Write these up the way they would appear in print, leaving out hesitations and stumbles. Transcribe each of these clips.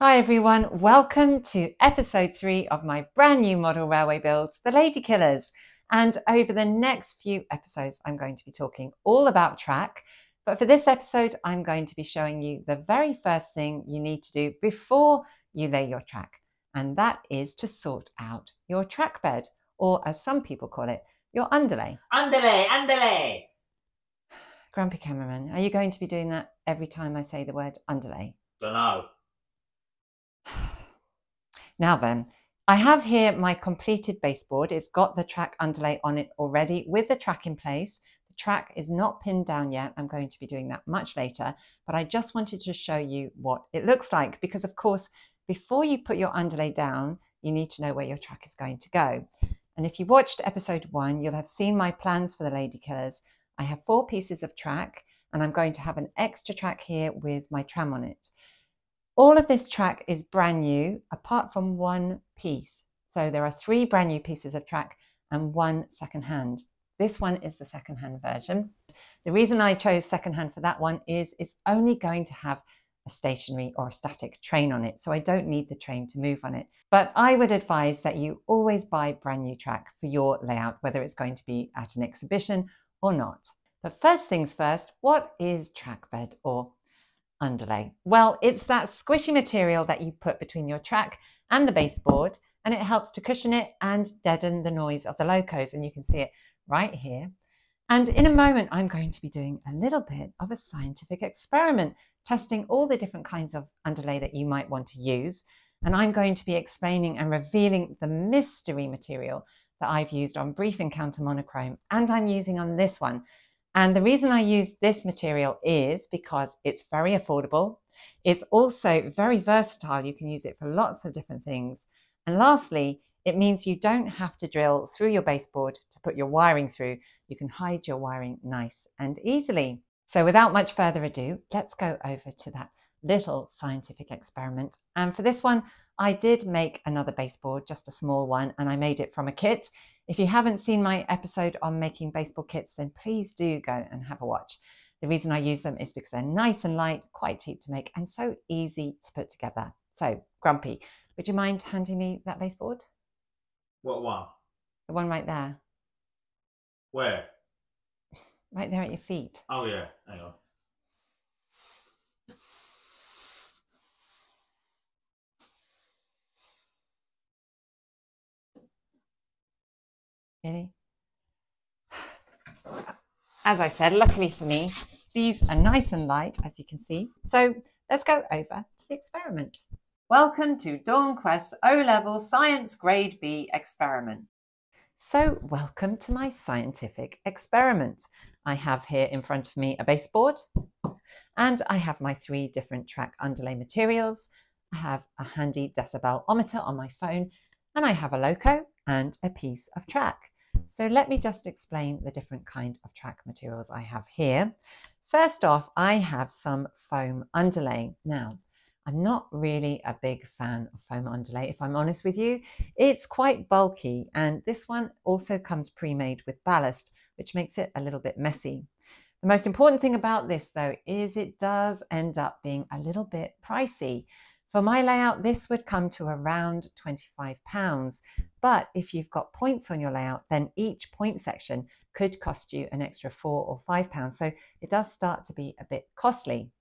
Hi everyone, welcome to episode 3 of my brand new model railway build, the Ladykillers. And over the next few episodes, I'm going to be talking all about track. But for this episode, I'm going to be showing you the very first thing you need to do before you lay your track. And that is to sort out your track bed, or as some people call it, your underlay. Underlay! Grumpy cameraman, are you going to be doing that every time I say the word underlay? Dunno. Now then, I have here my completed baseboard. It's got the track underlay on it already with the track in place. The track is not pinned down yet. I'm going to be doing that much later, but I just wanted to show you what it looks like because, of course, before you put your underlay down, you need to know where your track is going to go. And if you watched episode 1, you'll have seen my plans for the Ladykillers. I have 4 pieces of track, and I'm going to have an extra track here with my tram on it. All of this track is brand new, apart from one piece. So there are 3 brand new pieces of track and 1 secondhand. This one is the secondhand version. The reason I chose secondhand for that one is it's only going to have a stationary or a static train on it, so I don't need the train to move on it. But I would advise that you always buy brand new track for your layout, whether it's going to be at an exhibition or not. But first things first, what is track bed or underlay? Well, it's that squishy material that you put between your track and the baseboard, and it helps to cushion it and deaden the noise of the locos, and you can see it right here. And in a moment, I'm going to be doing a little bit of a scientific experiment, testing all the different kinds of underlay that you might want to use. And I'm going to be explaining and revealing the mystery material that I've used on Brief Encounter Monochrome, and I'm using on this one. And the reason I use this material is because it's very affordable. It's also very versatile. You can use it for lots of different things. And lastly, it means you don't have to drill through your baseboard to put your wiring through. You can hide your wiring nice and easily. So without much further ado, let's go over to that little scientific experiment. And for this one, I did make another baseboard, just a small one, and I made it from a kit. If you haven't seen my episode on making baseboard kits, then please do go and have a watch. The reason I use them is because they're nice and light, quite cheap to make, and so easy to put together. So, Grumpy, would you mind handing me that baseboard? What one? The one right there. Where? Right there at your feet. Oh yeah, hang on. Really? As I said, luckily for me, these are nice and light, as you can see. So let's go over to the experiment. Welcome to Dawn Quest's O-Level Science Grade B experiment. So welcome to my scientific experiment. I have here in front of me a baseboard, and I have my 3 different track underlay materials. I have a handy decibel-ometer on my phone, and I have a loco and a piece of track. So let me just explain the different kind of track materials I have here. First off, I have some foam underlay. Now, I'm not really a big fan of foam underlay, if I'm honest with you. It's quite bulky, and this one also comes pre-made with ballast, which makes it a little bit messy. The most important thing about this, though, is it does end up being a little bit pricey. For my layout, this would come to around £25. But if you've got points on your layout, then each point section could cost you an extra £4 or £5. So it does start to be a bit costly.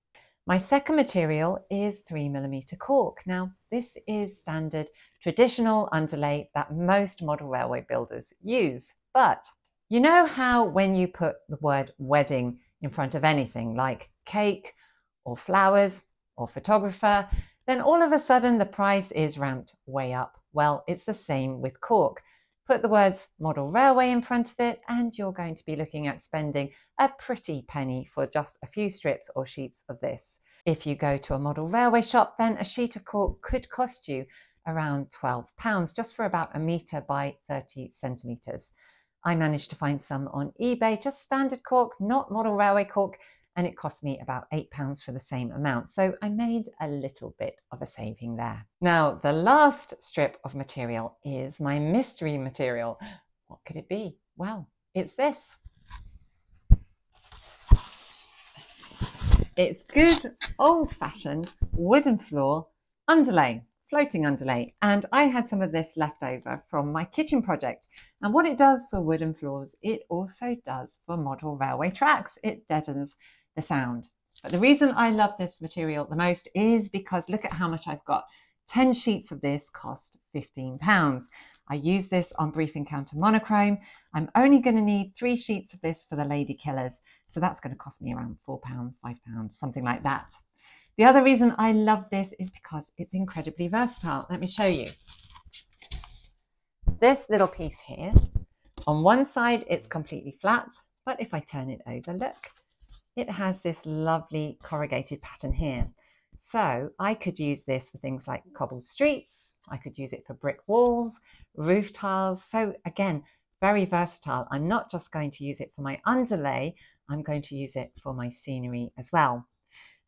My second material is 3mm cork. Now, this is standard traditional underlay that most model railway builders use. But you know how when you put the word wedding in front of anything like cake or flowers or photographer, then all of a sudden the price is ramped way up. Well, it's the same with cork. Put the words model railway in front of it and you're going to be looking at spending a pretty penny for just a few strips or sheets of this. If you go to a model railway shop, then a sheet of cork could cost you around £12 just for about 1 metre by 30 centimetres. I managed to find some on eBay, just standard cork, not model railway cork, and it cost me about £8 for the same amount. So I made a little bit of a saving there. Now, the last strip of material is my mystery material. What could it be? Well, it's this. It's good old-fashioned wooden floor underlay, floating underlay. And I had some of this left over from my kitchen project. And what it does for wooden floors, it also does for model railway tracks. It deadens the sound. But the reason I love this material the most is because look at how much I've got. 10 sheets of this cost £15. I use this on brief encounter monochrome. I'm only going to need 3 sheets of this for the Ladykillers. So that's going to cost me around £4, £5, something like that. The other reason I love this is because it's incredibly versatile. Let me show you. This little piece here, on one side it's completely flat, but if I turn it over, look, it has this lovely corrugated pattern here. So I could use this for things like cobbled streets, I could use it for brick walls, roof tiles. So again, very versatile. I'm not just going to use it for my underlay, I'm going to use it for my scenery as well.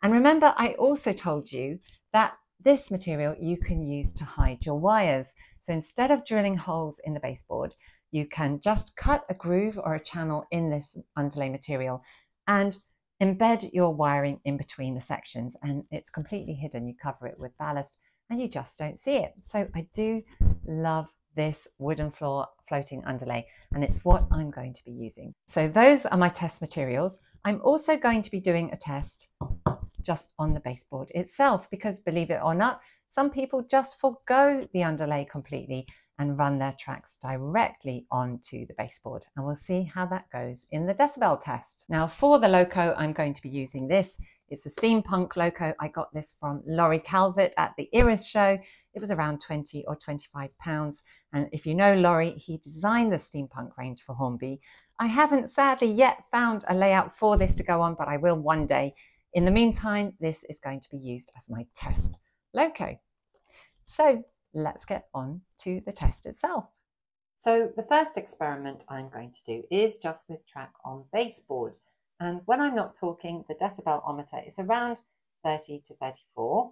And remember, I also told you that this material you can use to hide your wires. So instead of drilling holes in the baseboard, you can just cut a groove or a channel in this underlay material and embed your wiring in between the sections, and it's completely hidden. You cover it with ballast and you just don't see it. So I do love this wooden floor floating underlay, and it's what I'm going to be using. So those are my test materials. I'm also going to be doing a test just on the baseboard itself, because believe it or not, some people just forgo the underlay completely and run their tracks directly onto the baseboard, and we'll see how that goes in the decibel test. Now for the loco, I'm going to be using this. It's a steampunk loco. I got this from Laurie Calvert at the Iris show. It was around 20 or 25 pounds, and if you know Laurie, he designed the steampunk range for Hornby. I haven't sadly yet found a layout for this to go on, but I will one day. In the meantime, this is going to be used as my test loco. So let's get on to the test itself. So the first experiment I'm going to do is just with track on baseboard. And when I'm not talking, the decibel-ometer is around 30 to 34.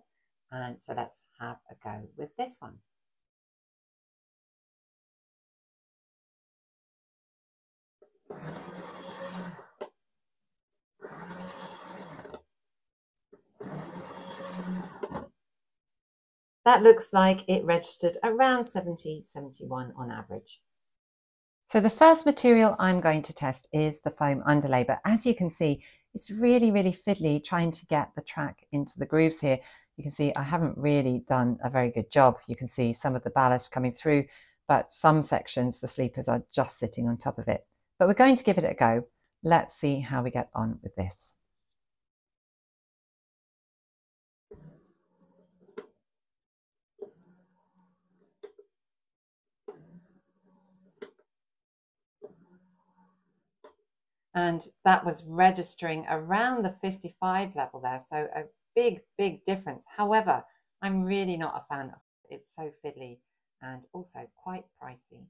And so let's have a go with this one. That looks like it registered around 70, 71 on average. So the first material I'm going to test is the foam underlay, but as you can see, it's really, really fiddly trying to get the track into the grooves here. You can see I haven't really done a very good job. You can see some of the ballast coming through, but some sections, the sleepers are just sitting on top of it. But we're going to give it a go. Let's see how we get on with this. And that was registering around the 55 level there. So a big, big difference. However, I'm really not a fan of it. It's so fiddly and also quite pricey.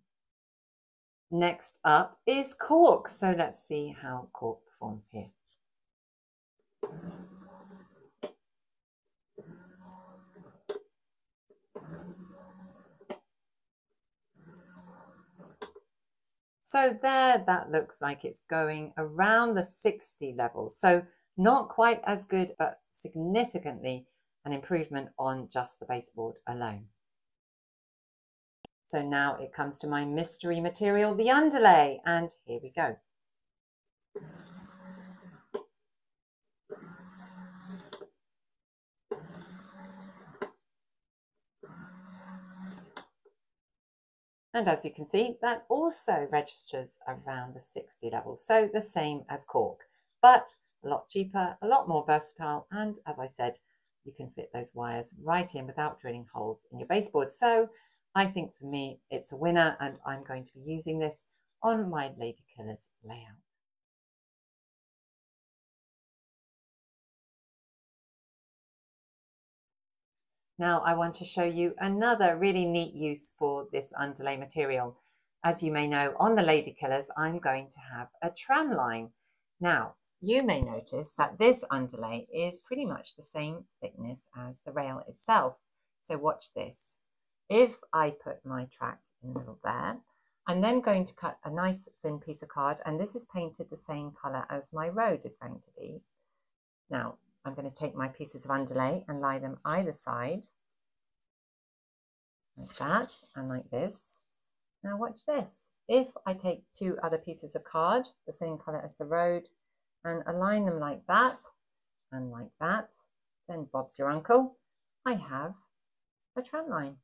Next up is cork. So let's see how cork performs here. So there, that looks like it's going around the 60 level. So not quite as good, but significantly an improvement on just the baseboard alone. So now it comes to my mystery material, the underlay, and here we go. And as you can see, that also registers around the 60 level. So the same as cork, but a lot cheaper, a lot more versatile. And as I said, you can fit those wires right in without drilling holes in your baseboard. So I think for me, it's a winner, and I'm going to be using this on my Ladykillers layout. Now I want to show you another really neat use for this underlay material. As you may know, on the Ladykillers, I'm going to have a tram line. Now, you may notice that this underlay is pretty much the same thickness as the rail itself. So watch this. If I put my track in the middle there, I'm then going to cut a nice thin piece of card, and this is painted the same colour as my road is going to be. Now, I'm going to take my pieces of underlay and lie them either side. like that and like this. Now watch this. If I take two other pieces of card, the same colour as the road, and align them like that and like that, then Bob's your uncle, I have a tram line.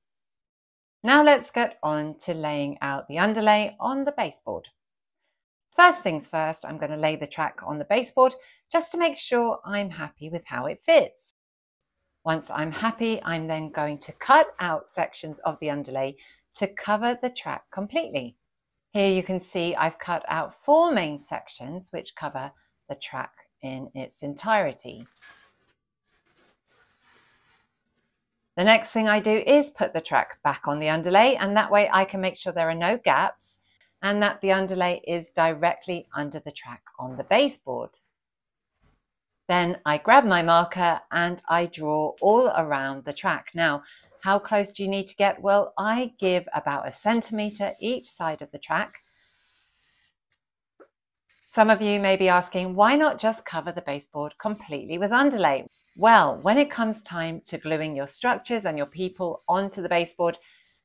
Now let's get on to laying out the underlay on the baseboard. First things first, I'm going to lay the track on the baseboard just to make sure I'm happy with how it fits. Once I'm happy, I'm then going to cut out sections of the underlay to cover the track completely. Here you can see I've cut out 4 main sections which cover the track in its entirety. The next thing I do is put the track back on the underlay, and that way I can make sure there are no gaps and that the underlay is directly under the track on the baseboard. Then I grab my marker and I draw all around the track. Now, how close do you need to get? Well, I give about 1 centimetre each side of the track. Some of you may be asking, why not just cover the baseboard completely with underlay? Well, when it comes time to gluing your structures and your people onto the baseboard,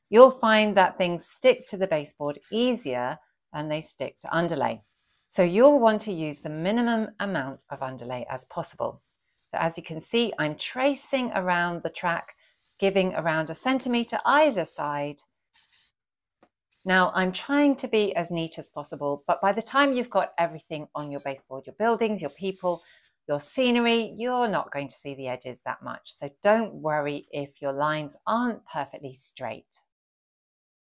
you'll find that things stick to the baseboard easier than they stick to underlay. So you'll want to use the minimum amount of underlay as possible. So as you can see, I'm tracing around the track, giving around 1 centimetre either side. Now I'm trying to be as neat as possible, but by the time you've got everything on your baseboard, your buildings, your people, your scenery, you're not going to see the edges that much. So don't worry if your lines aren't perfectly straight.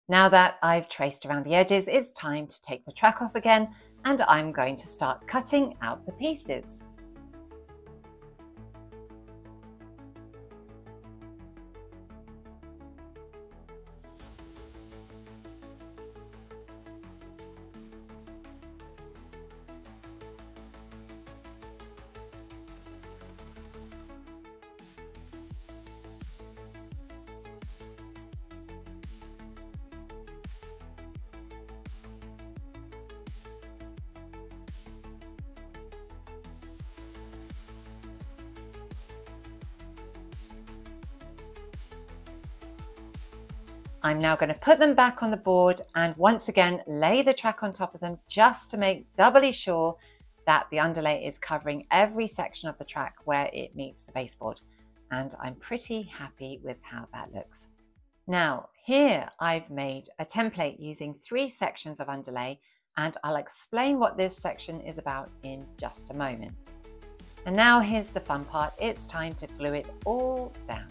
Now that I've traced around the edges, it's time to take the track off again, and I'm going to start cutting out the pieces. I'm now going to put them back on the board and once again lay the track on top of them just to make doubly sure that the underlay is covering every section of the track where it meets the baseboard. And I'm pretty happy with how that looks. Now here I've made a template using 3 sections of underlay, and I'll explain what this section is about in just a moment. And now here's the fun part. It's time to glue it all down.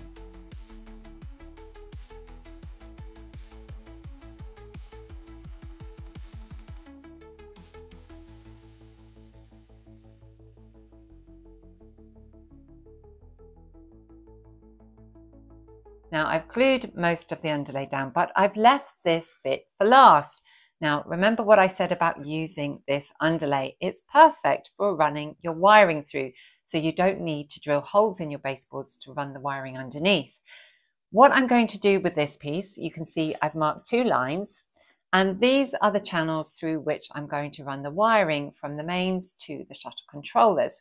Now I've glued most of the underlay down, but I've left this bit for last. Now remember what I said about using this underlay. It's perfect for running your wiring through, so you don't need to drill holes in your baseboards to run the wiring underneath. What I'm going to do with this piece, you can see I've marked 2 lines, and these are the channels through which I'm going to run the wiring from the mains to the shuttle controllers.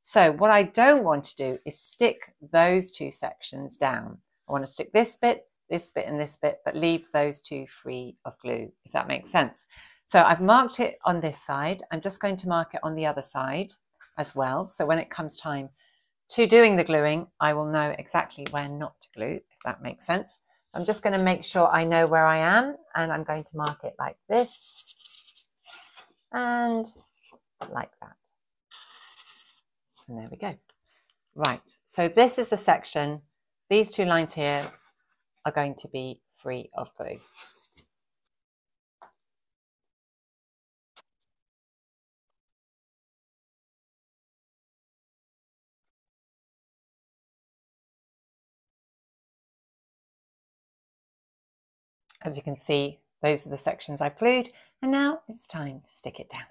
So what I don't want to do is stick those 2 sections down. I want to stick this bit, and this bit, but leave those 2 free of glue, if that makes sense. So I've marked it on this side. I'm just going to mark it on the other side as well. So when it comes time to doing the gluing, I will know exactly where not to glue, if that makes sense. I'm just going to make sure I know where I am, and I'm going to mark it like this and like that. And there we go. Right, so this is the section. These 2 lines here are going to be free of glue. As you can see, those are the sections I've glued, and now it's time to stick it down.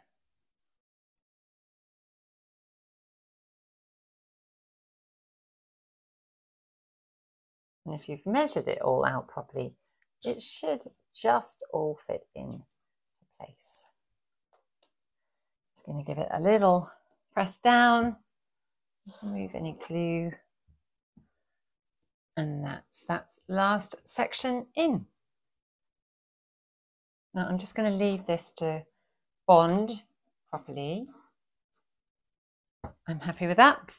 And if you've measured it all out properly, it should just all fit into place. Just going to give it a little press down, remove any glue, And that's that last section in. Now I'm just going to leave this to bond properly. I'm happy with that.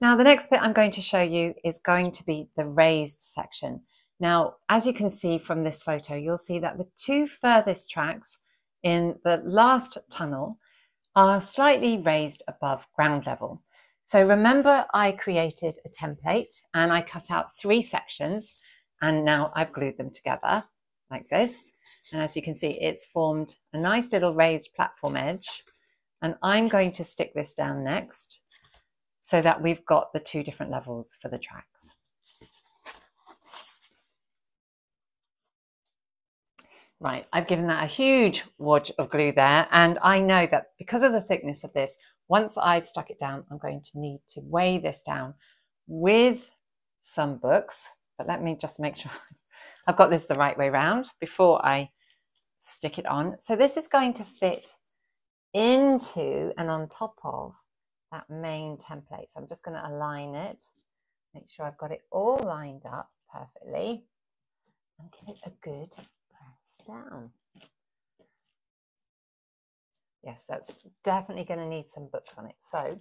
Now the next bit I'm going to show you is going to be the raised section. Now, as you can see from this photo, you'll see that the two furthest tracks in the last tunnel are slightly raised above ground level. So remember, I created a template and I cut out 3 sections, and now I've glued them together like this. And as you can see, it's formed a nice little raised platform edge. And I'm going to stick this down next so that we've got the 2 different levels for the tracks. Right, I've given that a huge wad of glue there, and I know that because of the thickness of this, once I've stuck it down, I'm going to need to weigh this down with some books. But let me just make sure I've got this the right way round before I stick it on. So this is going to fit into and on top of that main template. So I'm just going to align it, make sure I've got it all lined up perfectly, and give it a good press down. Yes, that's definitely going to need some books on it. So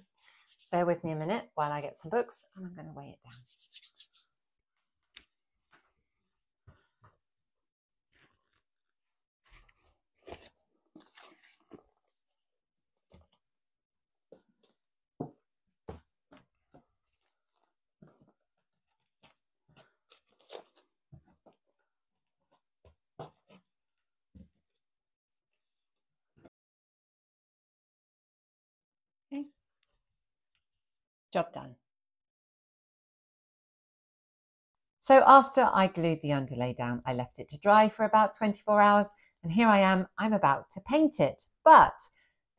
bear with me a minute while I get some books, and I'm going to weigh it down. Okay. Job done. So after I glued the underlay down, I left it to dry for about 24 hours, and here I am, I'm about to paint it. But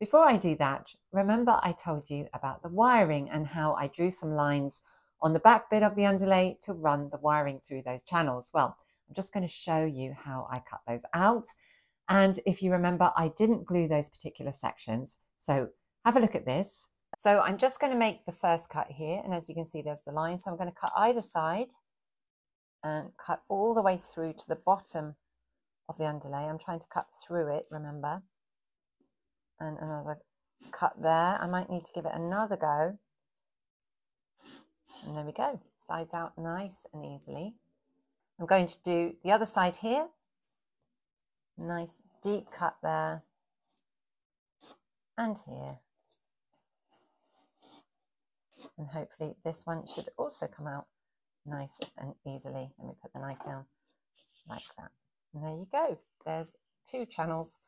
before I do that, remember I told you about the wiring and how I drew some lines on the back bit of the underlay to run the wiring through those channels. Well, I'm just going to show you how I cut those out. And if you remember, I didn't glue those particular sections. So have a look at this. So I'm just going to make the first cut here. And as you can see, there's the line. So I'm going to cut either side and cut all the way through to the bottom of the underlay. I'm trying to cut through it, remember. And another cut there. I might need to give it another go. And there we go. Slides out nice and easily. I'm going to do the other side here. Nice deep cut there. And here. And hopefully this one should also come out nice and easily. Let me put the knife down like that. And there you go. There's 2 channels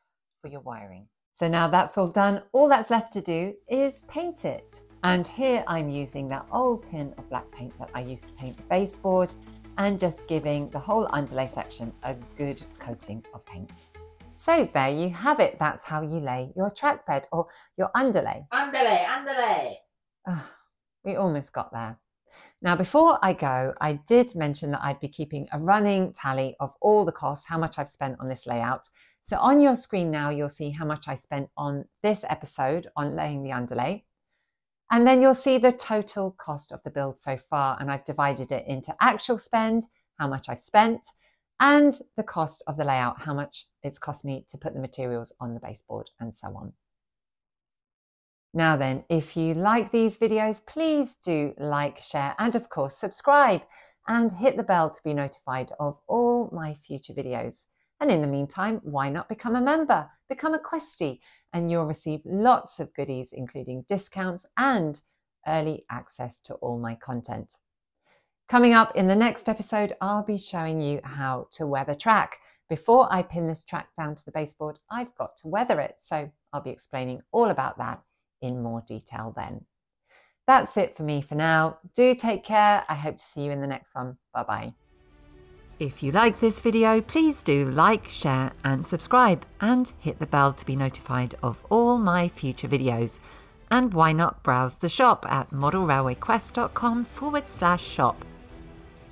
for your wiring. So now that's all done. All that's left to do is paint it. And here I'm using that old tin of black paint that I used to paint the baseboard, and just giving the whole underlay section a good coating of paint. So there you have it. That's how you lay your track bed or your underlay. Underlay, underlay. We almost got there. Now, before I go, I did mention that I'd be keeping a running tally of all the costs, how much I've spent on this layout. So on your screen now, you'll see how much I spent on this episode on laying the underlay. And then you'll see the total cost of the build so far. And I've divided it into actual spend, how much I've spent, and the cost of the layout, how much it's cost me to put the materials on the baseboard and so on. Now then, if you like these videos, please do like, share, and of course subscribe, and hit the bell to be notified of all my future videos. And in the meantime, why not become a member? Become a Questie, and you'll receive lots of goodies, including discounts and early access to all my content. Coming up in the next episode, I'll be showing you how to weather track. Before I pin this track down to the baseboard, I've got to weather it. So I'll be explaining all about that in more detail then. That's it for me for now. Do take care. I hope to see you in the next one. Bye-bye. If you like this video, please do like, share and subscribe, and hit the bell to be notified of all my future videos. And why not browse the shop at modelrailwayquest.com/shop.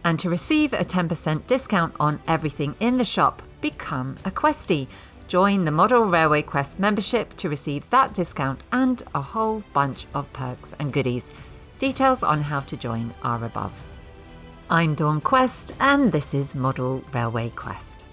And to receive a 10% discount on everything in the shop, become a Questie. Join the Model Railway Quest membership to receive that discount and a whole bunch of perks and goodies. Details on how to join are above. I'm Dawn Quest and this is Model Railway Quest.